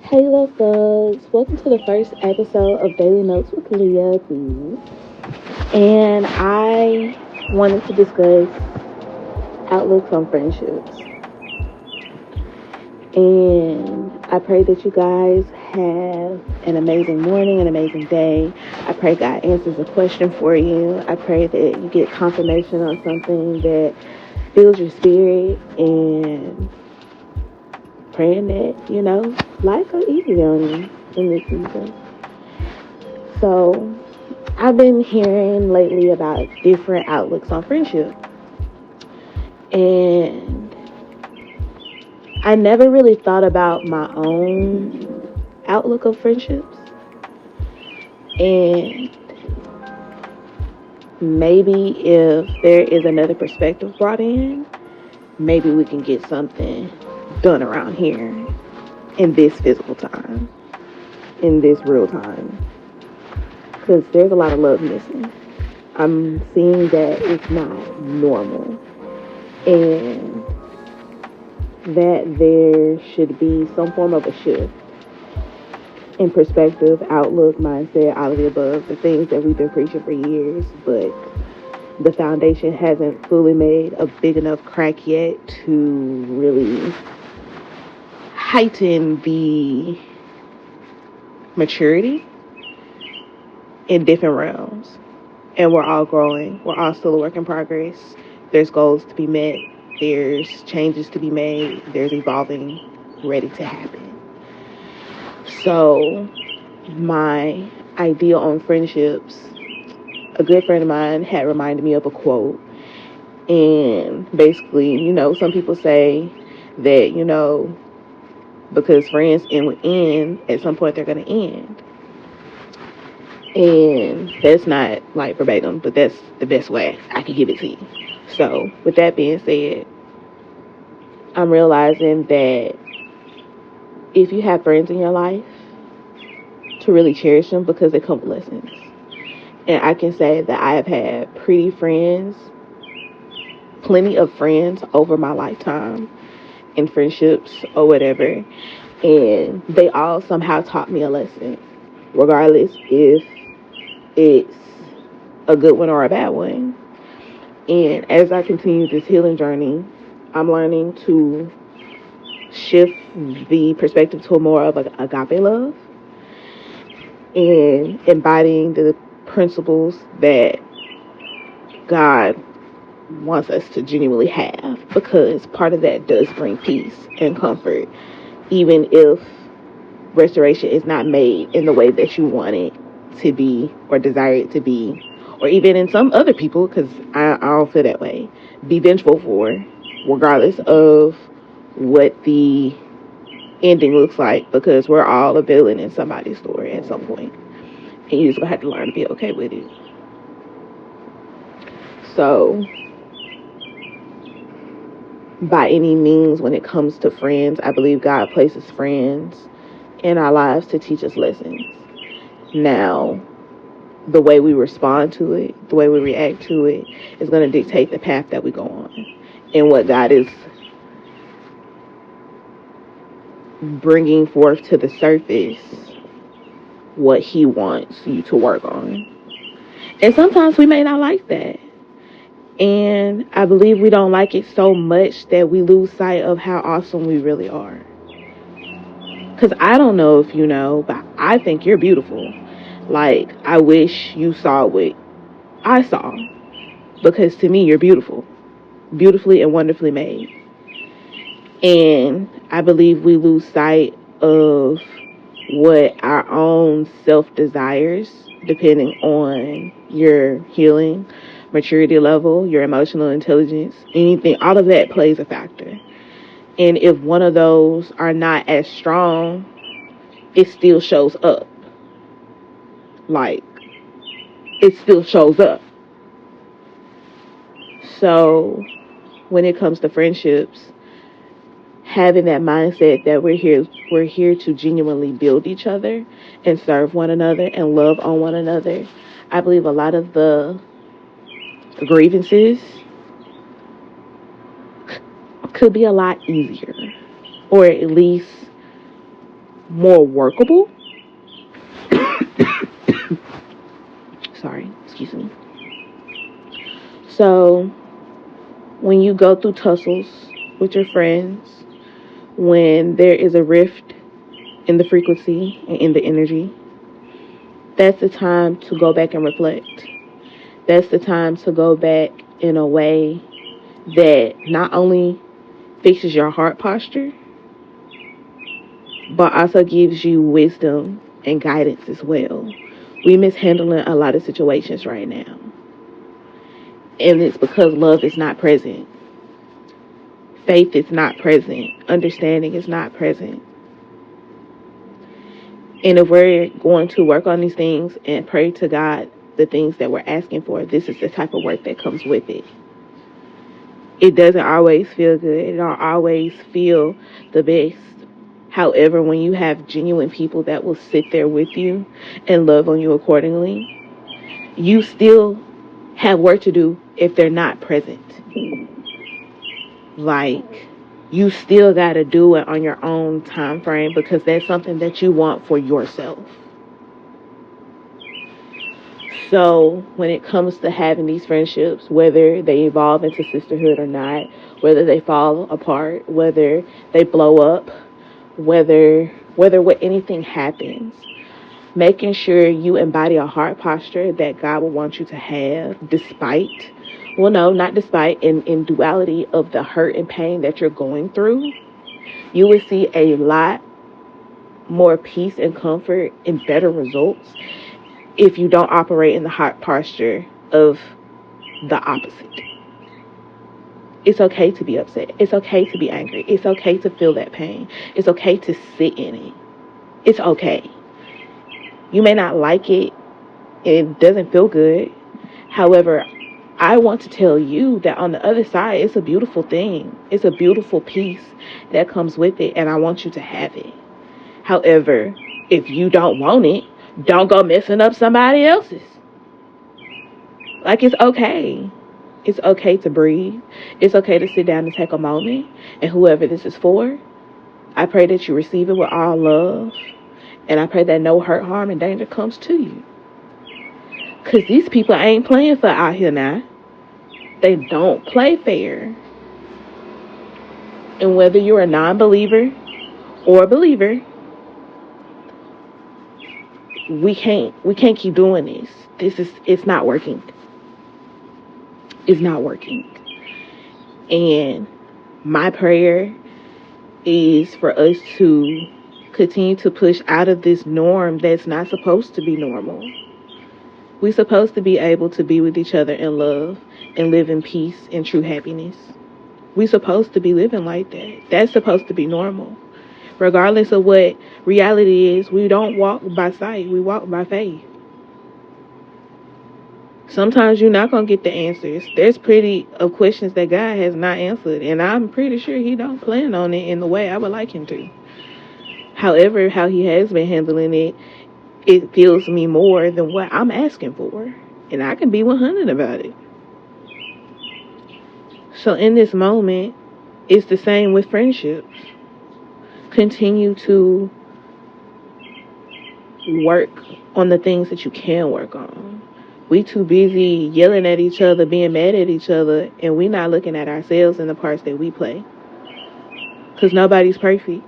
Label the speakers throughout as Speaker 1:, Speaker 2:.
Speaker 1: Hey, love bugs. Welcome to the first episode of Daily Notes with LeahB. And I wanted to discuss outlooks on friendships. And I pray that you guys have an amazing morning, an amazing day. I pray God answers a question for you. I pray that you get confirmation on something that fills your spirit, and praying that, life go easy on you in this season. So, I've been hearing lately about different outlooks on friendship. And I never really thought about my own outlook of friendships. And maybe if there is another perspective brought in, maybe we can get something done around here in this physical time, in this real time. Because there's a lot of love missing. I'm seeing that it's not normal. And that there should be some form of a shift in perspective, outlook, mindset, all of the above, the things that we've been preaching for years, but the foundation hasn't fully made a big enough crack yet to really heighten the maturity in different realms. And we're all growing. We're all still a work in progress. There's goals to be met. There's changes to be made. There's evolving ready to happen. So, my idea on friendships, a good friend of mine had reminded me of a quote. And basically, some people say that, because friends end with end, at some point they're going to end. And that's not like verbatim, but that's the best way I can give it to you. So, with that being said, I'm realizing that if you have friends in your life, to really cherish them because they come with lessons. And I can say that I have had plenty of friends over my lifetime in friendships or whatever. And they all somehow taught me a lesson, regardless if it's a good one or a bad one. And as I continue this healing journey, I'm learning to shift the perspective to more of an agape love and embodying the principles that God wants us to genuinely have, because part of that does bring peace and comfort, even if restoration is not made in the way that you want it to be or desire it to be, or even in some other people, because I don't feel that way, be vengeful for, regardless of what the ending looks like, because we're all a villain in somebody's story at some point, and you just gonna have to learn to be okay with it. So, by any means, when it comes to friends, I believe God places friends in our lives to teach us lessons. Now, the way we respond to it, the way we react to it, is going to dictate the path that we go on and what God is bringing forth to the surface, what He wants you to work on. And sometimes we may not like that. And I believe we don't like it so much that we lose sight of how awesome we really are. Because I don't know if you know, but I think you're beautiful. Like, I wish you saw what I saw. Because to me, you're beautiful. Beautifully and wonderfully made. And I believe we lose sight of what our own self desires, depending on your healing, maturity level, your emotional intelligence, anything, all of that plays a factor. And if one of those are not as strong, it still shows up. Like, it still shows up. So, when it comes to friendships, having that mindset that we're here to genuinely build each other and serve one another and love on one another, I believe a lot of the grievances could be a lot easier, or at least more workable. Sorry, excuse me. So when you go through tussles with your friends, when there is a rift in the frequency and in the energy, that's the time to go back and reflect. That's the time to go back in a way that not only fixes your heart posture, but also gives you wisdom and guidance as well. We mishandling a lot of situations right now. And it's because love is not present. Faith is not present. Understanding is not present. And if we're going to work on these things and pray to God the things that we're asking for, this is the type of work that comes with it. It doesn't always feel good. It don't always feel the best. However, when you have genuine people that will sit there with you and love on you accordingly, you still have work to do if they're not present. Like, you still got to do it on your own time frame because that's something that you want for yourself. So when it comes to having these friendships, whether they evolve into sisterhood or not, whether they fall apart, whether they blow up, whether what anything happens, making sure you embody a heart posture that God will want you to have despite, well, no, not despite, in duality of the hurt and pain that you're going through, you will see a lot more peace and comfort and better results if you don't operate in the heart posture of the opposite. It's okay to be upset. It's okay to be angry. It's okay to feel that pain. It's okay to sit in it. It's okay. You may not like it. It doesn't feel good. However, I want to tell you that on the other side, it's a beautiful thing. It's a beautiful peace that comes with it, and I want you to have it. However, if you don't want it, don't go messing up somebody else's. Like, it's okay. It's okay to breathe. It's okay to sit down and take a moment. And whoever this is for, I pray that you receive it with all love. And I pray that no hurt, harm, and danger comes to you. Because these people ain't playing fair out here now. They don't play fair. And whether you're a non-believer or a believer, we can't keep doing this. It's not working. It's not working. And my prayer is for us to continue to push out of this norm that's not supposed to be normal. We're supposed to be able to be with each other in love and live in peace and true happiness. We're supposed to be living like that. That's supposed to be normal. Regardless of what reality is, we don't walk by sight. We walk by faith. Sometimes you're not going to get the answers. There's plenty of questions that God has not answered, and I'm pretty sure he don't plan on it in the way I would like him to. However, how he has been handling it, it fills me more than what I'm asking for. And I can be 100 about it. So in this moment, it's the same with friendships. Continue to work on the things that you can work on. We too busy yelling at each other, being mad at each other, and we not looking at ourselves and the parts that we play. Because nobody's perfect.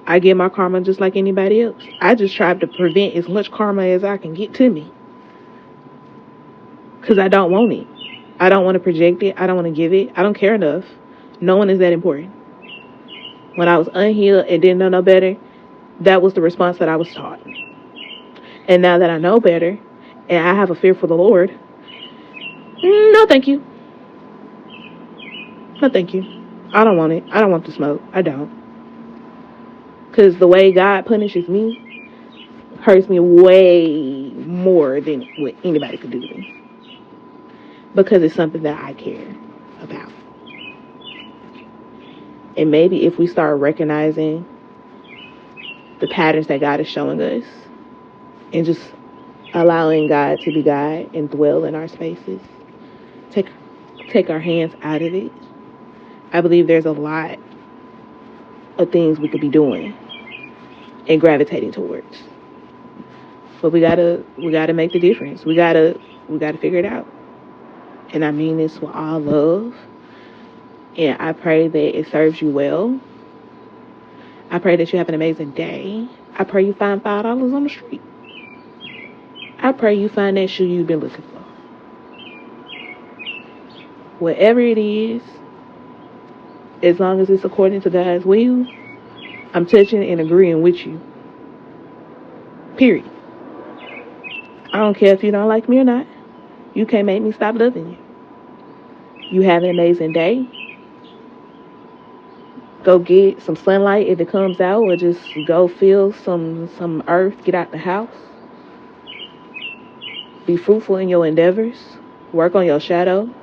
Speaker 1: I get my karma just like anybody else. I just try to prevent as much karma as I can get to me. Because I don't want it. I don't want to project it. I don't want to give it. I don't care enough. No one is that important. When I was unhealed and didn't know no better, that was the response that I was taught. And now that I know better, and I have a fear for the Lord, no thank you. No thank you. I don't want it. I don't want the smoke. I don't. Because the way God punishes me hurts me way more than what anybody could do to me. Because it's something that I care about. And maybe if we start recognizing the patterns that God is showing us and just allowing God to be God and dwell in our spaces, take our hands out of it, I believe there's a lot of things we could be doing. and gravitating towards. But we gotta make the difference. We gotta figure it out. And I mean this with all love. And I pray that it serves you well. I pray that you have an amazing day. I pray you find $5 on the street. I pray you find that shoe you've been looking for. Whatever it is, as long as it's according to God's will, I'm touching and agreeing with you. Period. I don't care if you don't like me or not. You can't make me stop loving you. You have an amazing day. Go get some sunlight if it comes out, or just go feel some earth. Get out the house. Be fruitful in your endeavors. Work on your shadow.